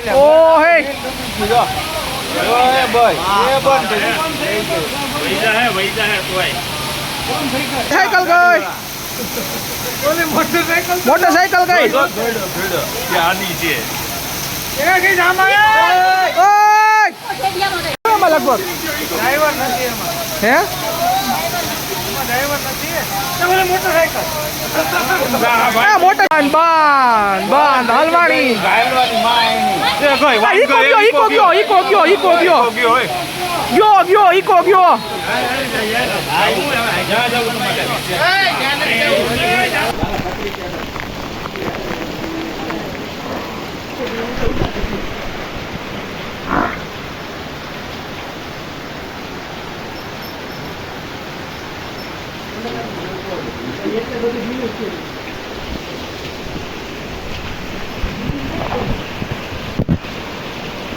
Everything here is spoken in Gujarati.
ઓ હે સાયકલ ગઈ મોટરસાયકલ ગઈ આની છે લગભગ હે મોટર બાંધ હલવાણી ઈકો ગયો